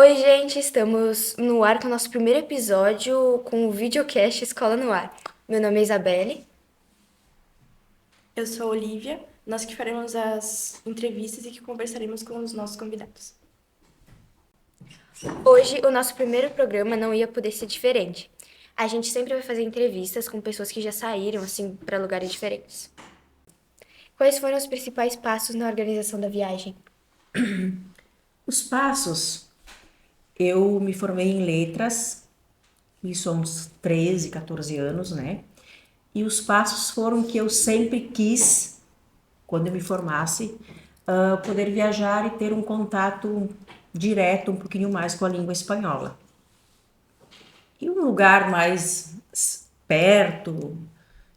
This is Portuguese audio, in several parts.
Oi, gente, estamos no ar com o nosso primeiro episódio com o videocast Escola no Ar. Meu nome é Isabelle. Eu sou a Olivia, nós que faremos as entrevistas e que conversaremos com os nossos convidados. Hoje, o nosso primeiro programa não ia poder ser diferente. A gente sempre vai fazer entrevistas com pessoas que já saíram, assim, para lugares diferentes. Quais foram os principais passos na organização da viagem? Os passos, eu me formei em letras, isso há uns 13, 14 anos, né? E os passos foram que eu sempre quis, quando eu me formasse, poder viajar e ter um contato direto, um pouquinho mais com a língua espanhola. E um lugar mais perto,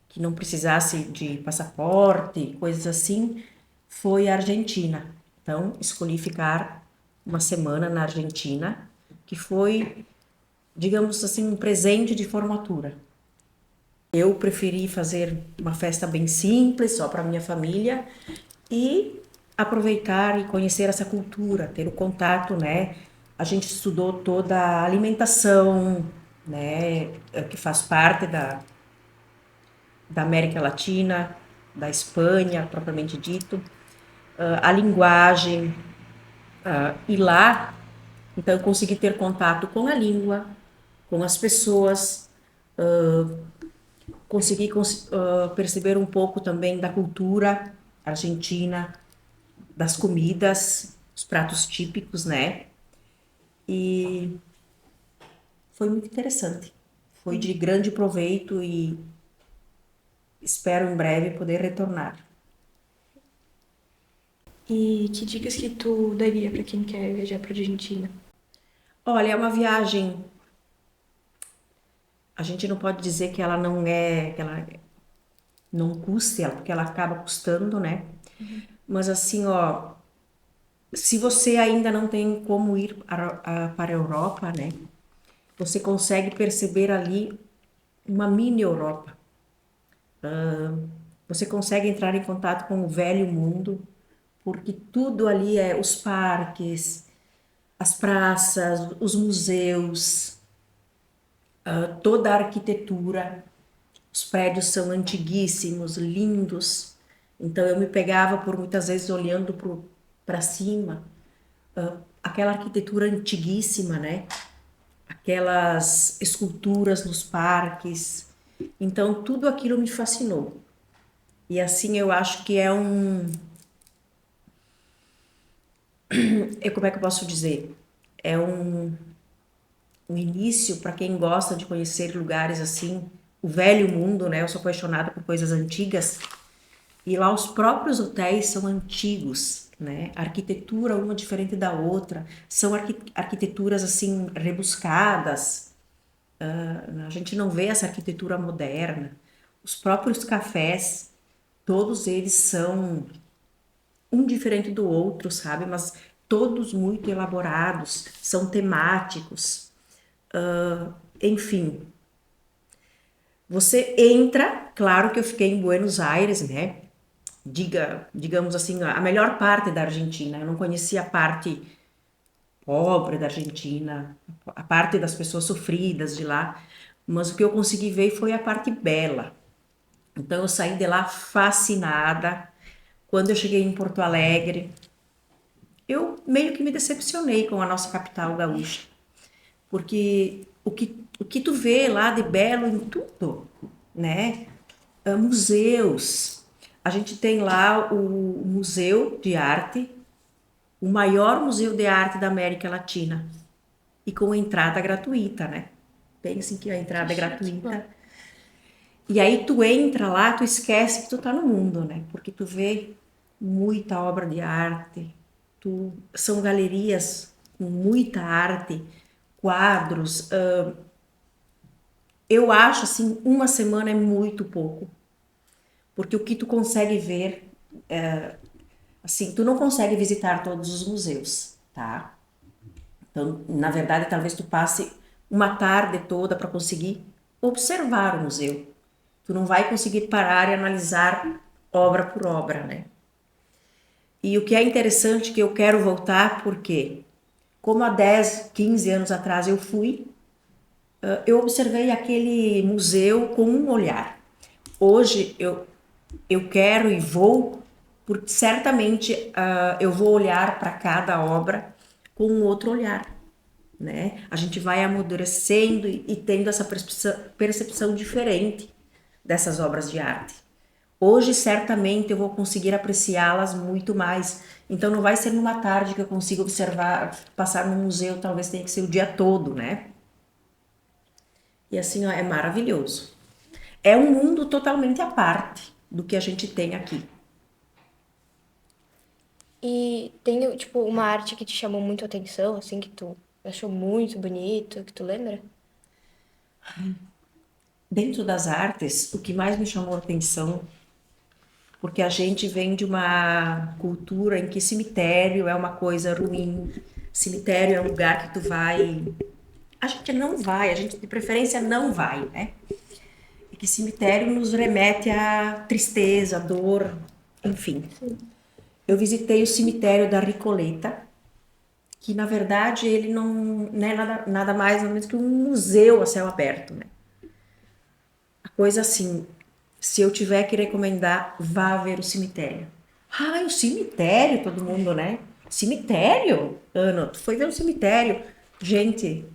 que não precisasse de passaporte, coisas assim, foi a Argentina. Então, escolhi ficar uma semana na Argentina, que foi, digamos assim, um presente de formatura. Eu preferi fazer uma festa bem simples, só para minha família, e aproveitar e conhecer essa cultura, ter o contato, né? A gente estudou toda a alimentação, né, que faz parte da América Latina, da Espanha, propriamente dito, a linguagem, e lá, então eu consegui ter contato com a língua, com as pessoas, consegui perceber um pouco também da cultura argentina, das comidas, os pratos típicos, né? E foi muito interessante. Foi de grande proveito e espero em breve poder retornar. E que dicas que tu daria para quem quer viajar para a Argentina? Olha, é uma viagem. A gente não pode dizer que ela não é, que ela não custe, porque ela acaba custando, né? Mas assim, ó, se você ainda não tem como ir para a Europa, né? Você consegue perceber ali uma mini Europa. Você consegue entrar em contato com o velho mundo, porque tudo ali é os parques, as praças, os museus, toda a arquitetura. Os prédios são antiguíssimos, lindos. Então eu me pegava por muitas vezes olhando para cima, aquela arquitetura antiguíssima, né? Aquelas esculturas nos parques. Então tudo aquilo me fascinou. E assim eu acho que é como é que eu posso dizer? É um início para quem gosta de conhecer lugares assim, o velho mundo, né? Eu sou apaixonada por coisas antigas. E lá os próprios hotéis são antigos, né? A arquitetura uma diferente da outra, são arquiteturas assim rebuscadas. A gente não vê essa arquitetura moderna. Os próprios cafés, todos eles são um diferente do outro, sabe? Mas todos muito elaborados, são temáticos. Enfim, você entra, claro que eu fiquei em Buenos Aires, né? Digamos assim, a melhor parte da Argentina. Eu não conhecia a parte pobre da Argentina, a parte das pessoas sofridas de lá, mas o que eu consegui ver foi a parte bela. Então eu saí de lá fascinada. Quando eu cheguei em Porto Alegre, eu meio que me decepcionei com a nossa capital gaúcha, porque o que tu vê lá de belo em tudo, né? Museus. A gente tem lá o Museu de Arte, o maior museu de arte da América Latina, e com entrada gratuita, né? Pensem que a Que entrada é chique. gratuita. E aí tu entra lá, tu esquece que tu tá no mundo, né? Porque tu vê muita obra de arte, são galerias com muita arte, quadros. Eu acho assim, uma semana é muito pouco, porque o que tu consegue ver, assim, tu não consegue visitar todos os museus, tá? Então, na verdade, talvez tu passe uma tarde toda para conseguir observar o museu. Tu não vai conseguir parar e analisar obra por obra, né? E o que é interessante que eu quero voltar, porque como há 10, 15 anos atrás eu fui, eu observei aquele museu com um olhar. Hoje eu quero e vou, porque certamente eu vou olhar para cada obra com um outro olhar, né? A gente vai amadurecendo e tendo essa percepção diferente dessas obras de arte. Hoje, certamente, eu vou conseguir apreciá-las muito mais. Então, não vai ser numa tarde que eu consiga observar, passar no museu, talvez tenha que ser o dia todo, né? E assim, ó, é maravilhoso. É um mundo totalmente à parte do que a gente tem aqui. E tem, tipo, uma arte que te chamou muito a atenção, assim, que tu achou muito bonito, que tu lembra? Dentro das artes, o que mais me chamou a atenção, porque a gente vem de uma cultura em que cemitério é uma coisa ruim, cemitério é um lugar que tu vai. A gente não vai, a gente de preferência não vai, né? E que cemitério nos remete à tristeza, à dor, enfim. Eu visitei o cemitério da Recoleta, que na verdade ele não é nada mais ou menos que um museu a céu aberto, né? A coisa assim, se eu tiver que recomendar, vá ver o cemitério. Ah, o cemitério, todo mundo, né? Cemitério? Ana, tu foi ver o cemitério? Gente,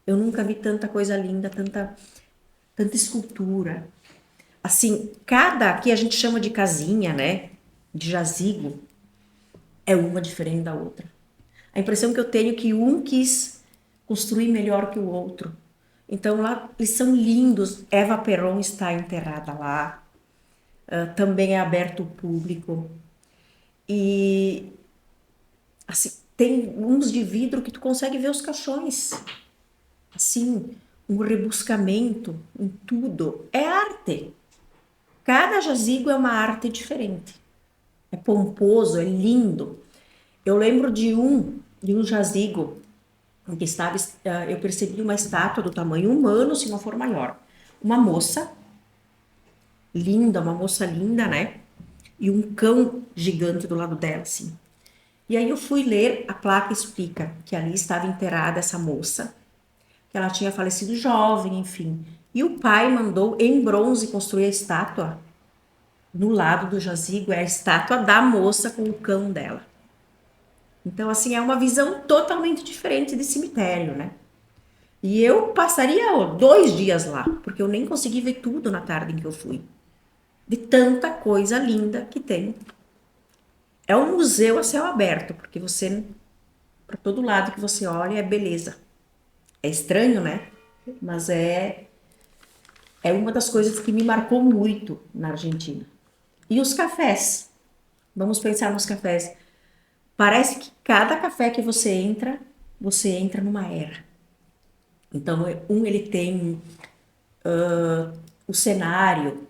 eu nunca vi tanta coisa linda, tanta escultura. Assim, cada aqui a gente chama de casinha, né? De jazigo, é uma diferente da outra. A impressão que eu tenho é que um quis construir melhor que o outro. Então lá eles são lindos. Eva Peron está enterrada lá. Também é aberto ao público. E assim, tem uns de vidro que tu consegue ver os caixões. Assim, um rebuscamento em tudo. É arte. Cada jazigo é uma arte diferente. É pomposo, é lindo. Eu lembro de um jazigo em que estava, eu percebi uma estátua do tamanho humano, se não for maior. Uma moça uma moça linda, né? E um cão gigante do lado dela, assim. E aí eu fui ler, a placa explica que ali estava enterrada essa moça, que ela tinha falecido jovem, enfim. E o pai mandou em bronze construir a estátua. No lado do jazigo é a estátua da moça com o cão dela. Então, assim, é uma visão totalmente diferente de cemitério, né? E eu passaria 2 dias lá, porque eu nem consegui ver tudo na tarde em que eu fui. De tanta coisa linda que tem. É um museu a céu aberto, porque você, para todo lado que você olha, é beleza. É estranho, né? Mas é uma das coisas que me marcou muito na Argentina. E os cafés. Vamos pensar nos cafés. Parece que cada café que você entra numa era. Então, ele tem o cenário,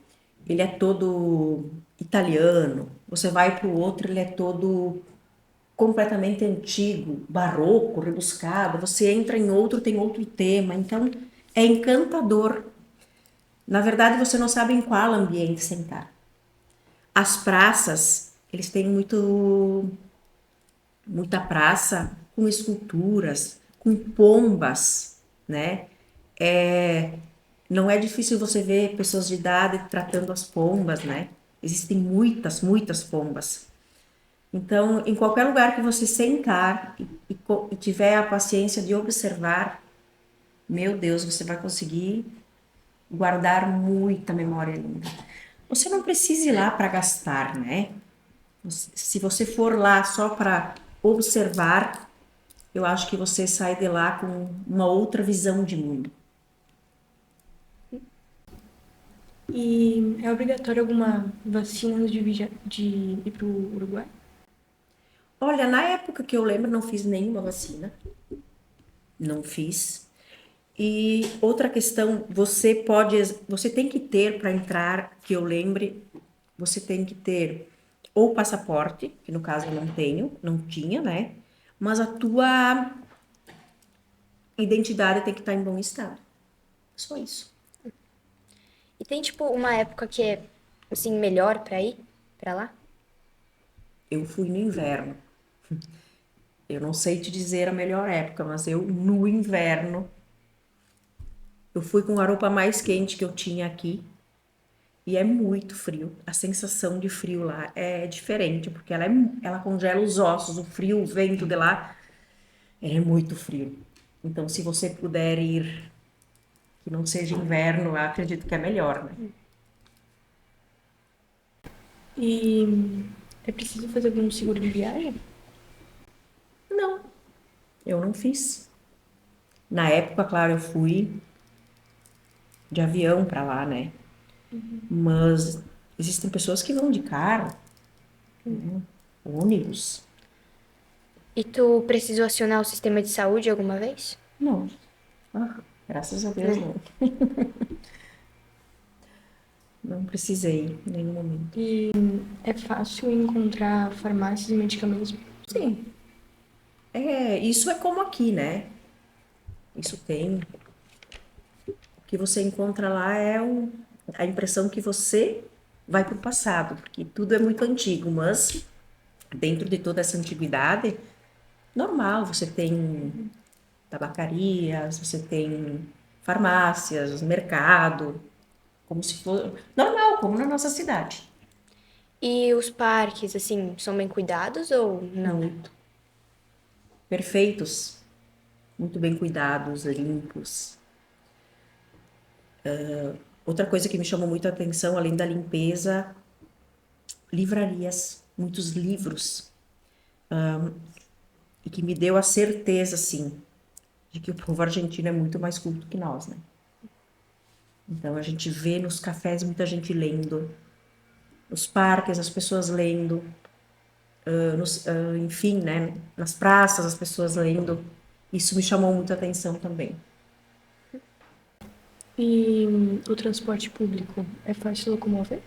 ele é todo italiano. Você vai para o outro, ele é todo completamente antigo, barroco, rebuscado. Você entra em outro, tem outro tema. Então, é encantador. Na verdade, você não sabe em qual ambiente sentar. As praças, eles têm muita praça com esculturas, com pombas, né? Não é difícil você ver pessoas de idade tratando as pombas, né? Existem muitas, muitas pombas. Então, em qualquer lugar que você sentar e tiver a paciência de observar, meu Deus, você vai conseguir guardar muita memória linda. Você não precisa ir lá para gastar, né? Se você for lá só para observar, eu acho que você sai de lá com uma outra visão de mundo. E é obrigatório alguma vacina antes de ir para o Uruguai? Olha, na época que eu lembro, não fiz nenhuma vacina. Não fiz. E outra questão, você tem que ter para entrar, que eu lembre, você tem que ter ou passaporte, que no caso eu não tinha, né? Mas a tua identidade tem que estar em bom estado. Só isso. E tem, tipo, uma época que é, assim, melhor pra ir pra lá? Eu fui no inverno. Eu não sei te dizer a melhor época, mas eu, no inverno, eu fui com a roupa mais quente que eu tinha aqui e é muito frio. A sensação de frio lá é diferente, porque ela congela os ossos, o frio, o vento de lá é muito frio. Então, se você puder ir, que não seja inverno, eu acredito que é melhor, né? E é preciso fazer algum seguro de viagem? Não, eu não fiz. Na época, claro, eu fui de avião para lá, né? Mas existem pessoas que vão de carro, ônibus. E tu precisou acionar o sistema de saúde alguma vez? Não. Ah, graças a Deus, não. Não precisei em nenhum momento. E é fácil encontrar farmácias e medicamentos? Sim. Isso é como aqui, né? Isso tem. O que você encontra lá é a impressão que você vai para o passado, porque tudo é muito antigo, mas dentro de toda essa antiguidade, normal, você tem tabacarias, você tem farmácias, mercado, como se fosse normal, como na nossa cidade. E os parques, assim, são bem cuidados ou não? Muito perfeitos, muito bem cuidados, limpos. Outra coisa que me chamou muito a atenção, além da limpeza, livrarias, muitos livros, e que me deu a certeza, assim, de que o povo argentino é muito mais culto que nós, né? Então a gente vê nos cafés muita gente lendo, nos parques as pessoas lendo, enfim, né? Nas praças as pessoas lendo. Isso me chamou muita atenção também. E o transporte público é fácil locomover?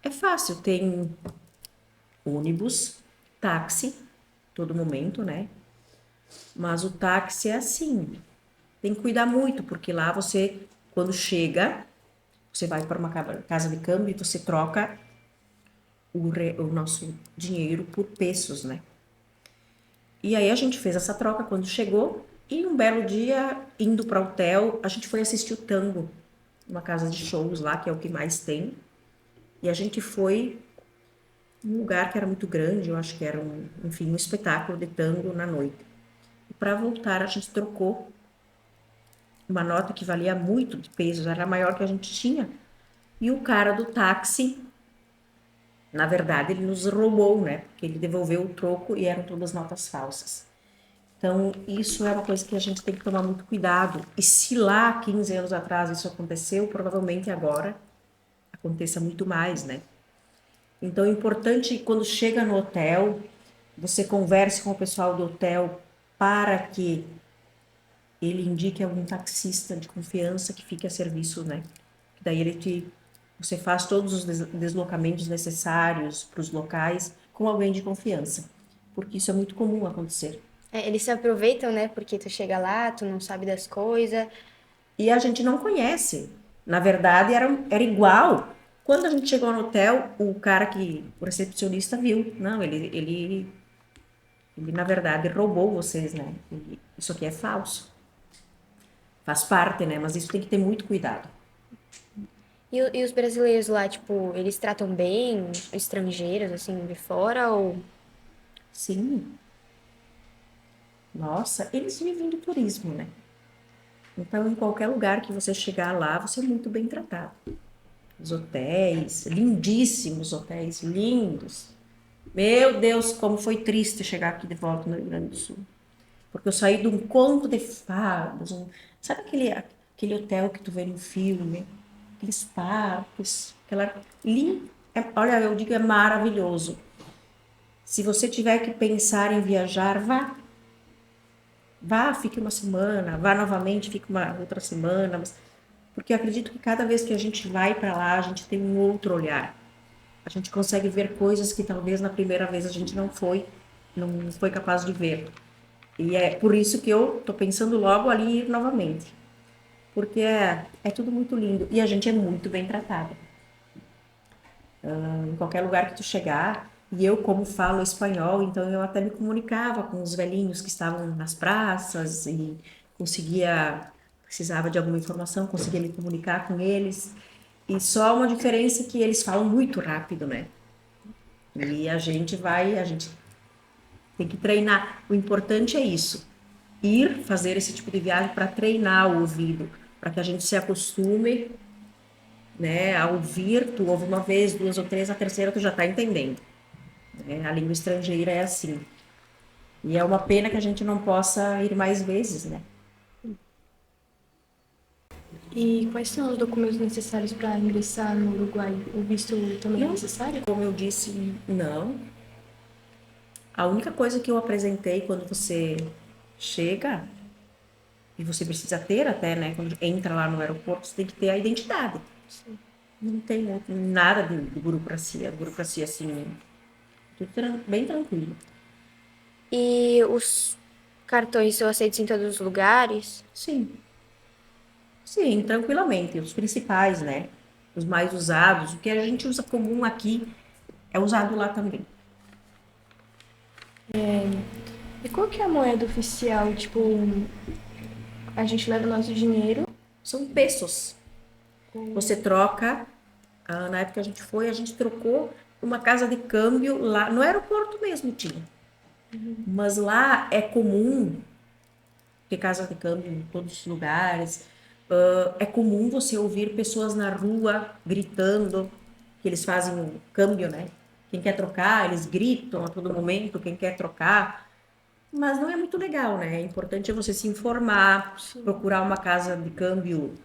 É fácil, tem ônibus, táxi, todo momento, né? Mas o táxi é assim, tem que cuidar muito, porque lá você, quando chega, você vai para uma casa de câmbio e você troca o nosso dinheiro por pesos, né? E aí a gente fez essa troca quando chegou e um belo dia, indo para o hotel, a gente foi assistir o tango, uma casa de shows lá, que é o que mais tem. E a gente foi num lugar que era muito grande, eu acho que era enfim, um espetáculo de tango na noite. E para voltar, a gente trocou uma nota que valia muito de pesos, era a maior que a gente tinha. E o cara do táxi, na verdade, ele nos roubou, né? Porque ele devolveu o troco e eram todas notas falsas. Então, isso é uma coisa que a gente tem que tomar muito cuidado. E se lá, 15 anos atrás, isso aconteceu, provavelmente agora aconteça muito mais, né? Então, é importante quando chega no hotel, você converse com o pessoal do hotel para que ele indique algum taxista de confiança que fique a serviço, né? Daí você faz todos os deslocamentos necessários para os locais com alguém de confiança, porque isso é muito comum acontecer. É, eles se aproveitam, né? Porque tu chega lá, tu não sabe das coisas. E a gente não conhece. Na verdade, era igual. Quando a gente chegou no hotel, o recepcionista viu. Não, ele na verdade roubou vocês, né? Isso aqui é falso. Faz parte, né? Mas isso tem que ter muito cuidado. E os brasileiros lá, tipo, eles tratam bem estrangeiros, assim, de fora ou... Sim. Nossa, eles vivem do turismo, né? Então, em qualquer lugar que você chegar lá, você é muito bem tratado. Os hotéis, lindíssimos hotéis, lindos. Meu Deus, como foi triste chegar aqui de volta no Rio Grande do Sul. Porque eu saí de um conto de fadas, sabe aquele hotel que tu vê no filme? Aqueles parques, olha, eu digo, é maravilhoso. Se você tiver que pensar em viajar, vá. Vá, fique uma semana, vá novamente, fique uma outra semana, porque eu acredito que cada vez que a gente vai para lá, a gente tem um outro olhar. A gente consegue ver coisas que talvez na primeira vez a gente não foi capaz de ver. E é por isso que eu tô pensando logo ali em ir novamente. Porque é tudo muito lindo e a gente é muito bem tratado. Em qualquer lugar que tu chegar, E eu, como falo espanhol, então eu até me comunicava com os velhinhos que estavam nas praças e precisava de alguma informação, conseguia me comunicar com eles. E só uma diferença que eles falam muito rápido, né? E a gente tem que treinar. O importante é isso, ir fazer esse tipo de viagem para treinar o ouvido, para que a gente se acostume, né, a ouvir. Tu ouve uma vez, duas ou três, a terceira tu já está entendendo, né? A língua estrangeira é assim. E é uma pena que a gente não possa ir mais vezes, né? E quais são os documentos necessários para ingressar no Uruguai? O visto também é Não, necessário? como eu disse, não. A única coisa que eu apresentei quando você chega, e você precisa ter até, né? Quando entra lá no aeroporto, você tem que ter a identidade. Sim. Não tem nada de burocracia. Burocracia, assim, tudo bem tranquilo. E os cartões são aceitos em todos os lugares? Sim, sim, tranquilamente. Os principais, né? Os mais usados. O que a gente usa comum aqui é usado lá também. E qual que é a moeda oficial? Tipo, a gente leva o nosso dinheiro. São pesos. Você troca. Na época que a gente foi, a gente trocou uma casa de câmbio lá no aeroporto mesmo tinha. Mas lá é comum, porque casa de câmbio em todos os lugares, é comum você ouvir pessoas na rua gritando, que eles fazem o câmbio, né? Quem quer trocar, eles gritam a todo momento, quem quer trocar. Mas não é muito legal, né? É importante você se informar, procurar uma casa de câmbio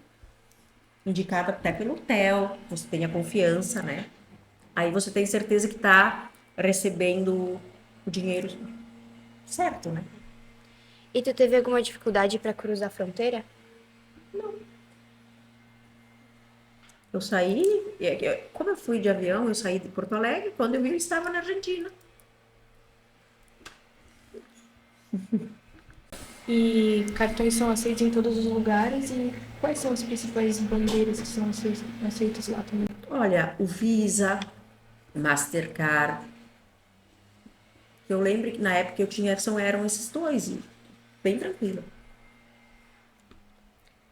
indicada até pelo hotel, você tenha confiança, né? Aí você tem certeza que está recebendo o dinheiro certo, né? E tu teve alguma dificuldade para cruzar a fronteira? Eu saí, como eu fui de avião, eu saí de Porto Alegre, quando eu vi, eu estava na Argentina. E cartões são aceitos em todos os lugares. E quais são as principais bandeiras que são aceitas lá também? Olha, o Visa, Mastercard, eu lembro que na época eu tinha, eram esses dois, e bem tranquilo.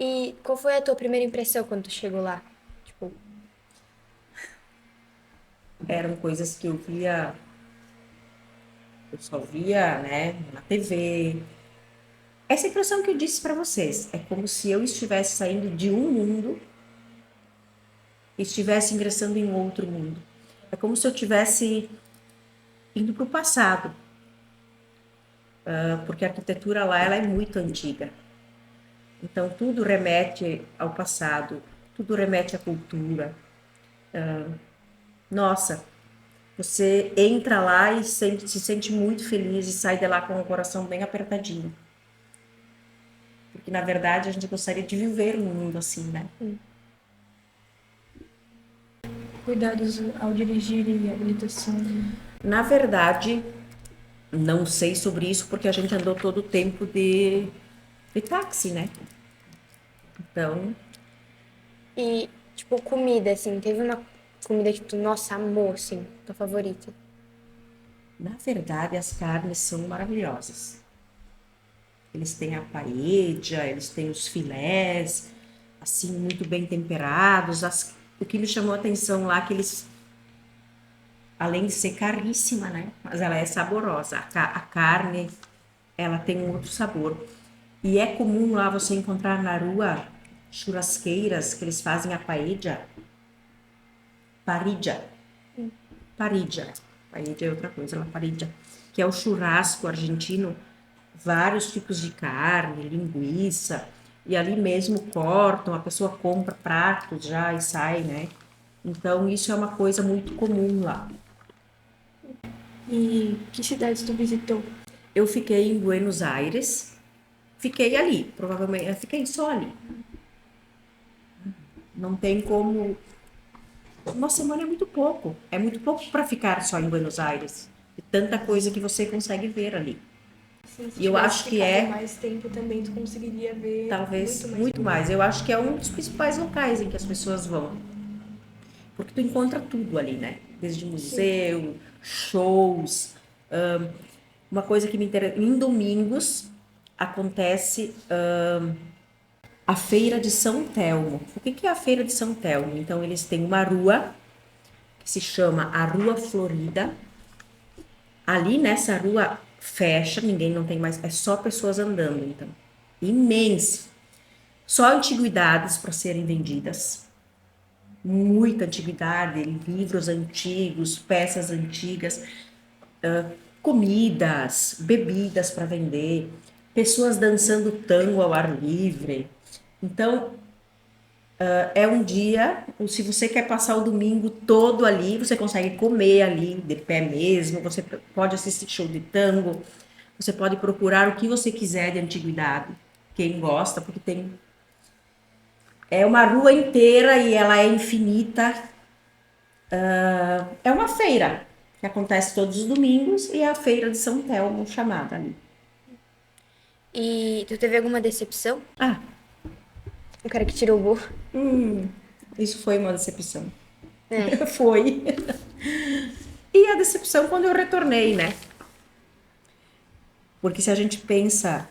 E qual foi a tua primeira impressão quando tu chegou lá? Tipo, Eram coisas que eu só via, né, na TV. Essa impressão que eu disse para vocês, é como se eu estivesse saindo de um mundo e estivesse ingressando em outro mundo. É como se eu estivesse indo para o passado, porque a arquitetura lá ela é muito antiga. Então tudo remete ao passado, tudo remete à cultura. Nossa, você entra lá e se sente muito feliz e sai de lá com o coração bem apertadinho. Porque na verdade a gente gostaria de viver num mundo assim, né? Cuidados ao dirigir e habilitação. Na verdade, não sei sobre isso porque a gente andou todo o tempo de táxi, né? Então, e tipo, comida, assim, teve uma comida que tu, nossa, amou, assim, tua favorita? na verdade, as carnes são maravilhosas. Eles têm a paella, eles têm os filés, assim, muito bem temperados. O que me chamou a atenção lá é que eles, além de ser caríssima, né? Mas ela é saborosa. A carne, ela tem um outro sabor. E é comum lá você encontrar na rua churrasqueiras que eles fazem a paella. Parilla. Parilla. Paella é outra coisa, ela parilla. Que é o churrasco argentino, vários tipos de carne, linguiça. E ali mesmo cortam, a pessoa compra pratos já e sai, né? Então isso é uma coisa muito comum lá. E que cidades tu visitou? Eu fiquei em Buenos Aires, fiquei ali, provavelmente, eu fiquei só ali. Não tem como. Uma semana é muito pouco para ficar só em Buenos Aires. E tanta coisa que você consegue ver ali. Sim, se E eu acho tivesse que ficado é, mais tempo também tu conseguiria ver talvez, muito muito mais. Eu acho que é um dos principais locais em que as pessoas vão. Porque tu encontra tudo ali, né? desde museu, shows. Uma coisa que me interessa, em domingos acontece a Feira de São Telmo. O que é a Feira de São Telmo? Então, eles têm uma rua que se chama a Rua Florida. Ali nessa rua fecha, ninguém não tem mais, é só pessoas andando, então. Imenso. Só antiguidades para serem vendidas. Muita antiguidade, livros antigos, peças antigas, comidas, bebidas para vender, pessoas dançando tango ao ar livre. Então, é um dia, se você quer passar o domingo todo ali, você consegue comer ali, de pé mesmo, você pode assistir show de tango, você pode procurar o que você quiser de antiguidade, quem gosta, porque tem... É uma rua inteira e ela é infinita. É uma feira que acontece todos os domingos e é a Feira de São Telmo chamada ali. E tu teve alguma decepção? Ah, O cara que tirou o burro? isso foi uma decepção. É. Foi. E a decepção quando eu retornei, né? Porque se a gente pensa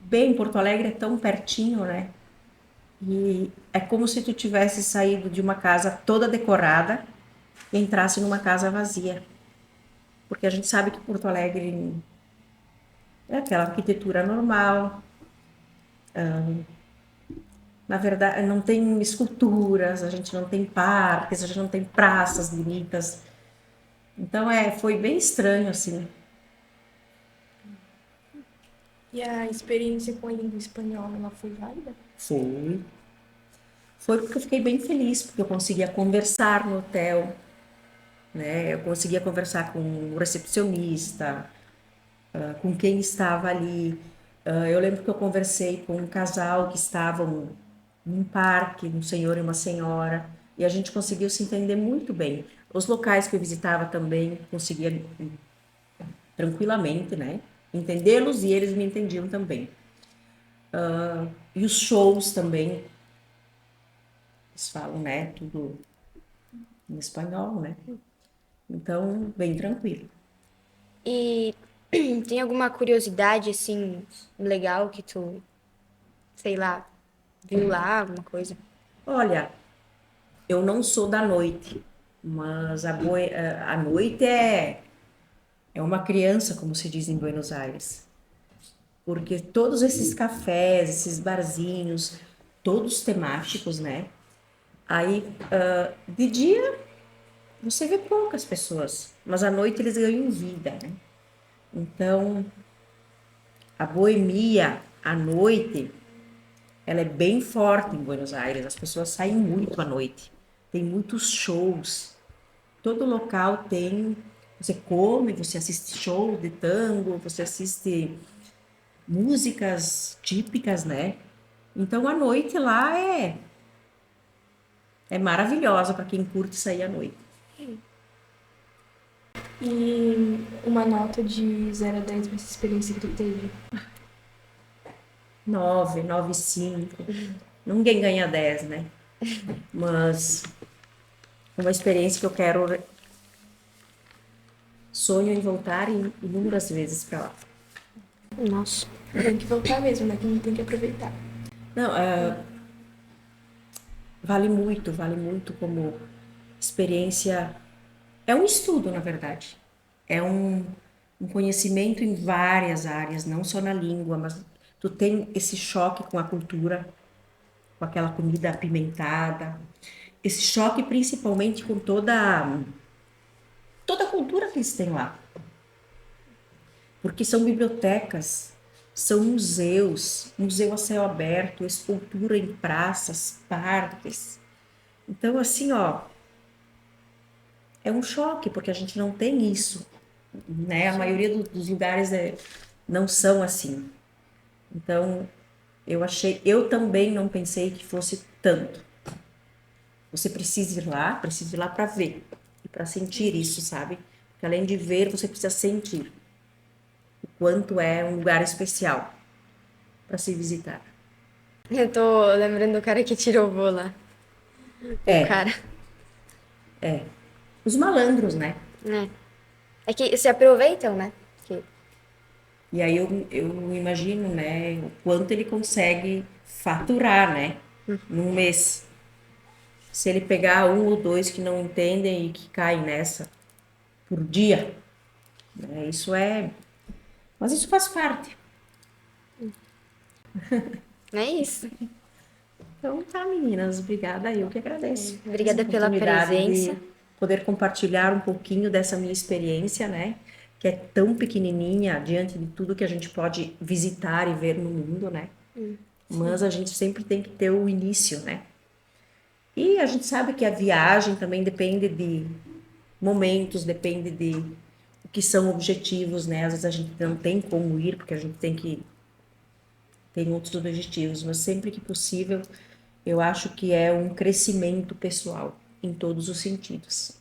bem, Porto Alegre é tão pertinho, né? E é como se tu tivesse saído de uma casa toda decorada e entrasse numa casa vazia. Porque a gente sabe que Porto Alegre é aquela arquitetura normal. Na verdade, não tem esculturas, a gente não tem parques, a gente não tem praças bonitas. Então, foi bem estranho, assim. E a experiência com a língua espanhola, ela foi válida? Foi. Foi porque eu fiquei bem feliz, porque eu conseguia conversar no hotel, né? Eu conseguia conversar com o recepcionista, com quem estava ali. Eu lembro que eu conversei com um casal que estavam num parque, um senhor e uma senhora, e a gente conseguiu se entender muito bem. Os locais que eu visitava também conseguia tranquilamente, né? Entendê-los e eles me entendiam também. E os shows também, eles falam, né? Tudo em espanhol, né? Então, bem tranquilo. E tem alguma curiosidade, assim, legal que tu, sei lá, viu lá, alguma coisa? Olha, eu não sou da noite, mas a noite é uma criança, como se diz em Buenos Aires. Porque todos esses cafés, esses barzinhos, todos temáticos, né? Aí, de dia, você vê poucas pessoas, mas à noite eles ganham vida, né? Então, a boemia à noite, ela é bem forte em Buenos Aires. As pessoas saem muito à noite. Tem muitos shows. Todo local tem. Você come, você assiste show de tango, você assiste músicas típicas, né? Então a noite lá é maravilhosa para quem curte sair à noite. E uma nota de 0 a 10 nessa experiência que tu teve? 9, 9,5. Ninguém ganha 10, né? Mas uma experiência que eu quero. Sonho em voltar inúmeras vezes para lá. Nossa. Tem que voltar mesmo, né? Que não tem que aproveitar. Não, vale muito como experiência. É um estudo, na verdade. É um conhecimento em várias áreas, não só na língua, mas tu tem esse choque com a cultura, com aquela comida apimentada, esse choque principalmente com toda a cultura que eles têm lá. Porque são bibliotecas, são museus, museu a céu aberto, escultura em praças, parques. Então, assim, ó, é um choque, porque a gente não tem isso, né? A maioria dos lugares não são assim. Então, eu também não pensei que fosse tanto. Você precisa ir lá para ver e para sentir isso, sabe? Porque além de ver, você precisa sentir o quanto é um lugar especial para se visitar. Eu tô lembrando do cara que tirou o voo lá. O É, cara. é. os malandros, né? É que se aproveitam, né? Que... E aí eu imagino, né, o quanto ele consegue faturar, né, num mês. Se ele pegar um ou dois que não entendem e que caem nessa por dia, né, isso é... Mas isso faz parte. É isso. Então tá, meninas, obrigada. Eu que agradeço essa Obrigada pela oportunidade presença. de poder compartilhar um pouquinho dessa minha experiência, né? Que é tão pequenininha diante de tudo que a gente pode visitar e ver no mundo, né? Mas a gente sempre tem que ter o início, né? E a gente sabe que a viagem também depende de momentos, depende de o que são objetivos, né? Às vezes a gente não tem como ir porque a gente tem outros objetivos, mas sempre que possível, eu acho que é um crescimento pessoal em todos os sentidos.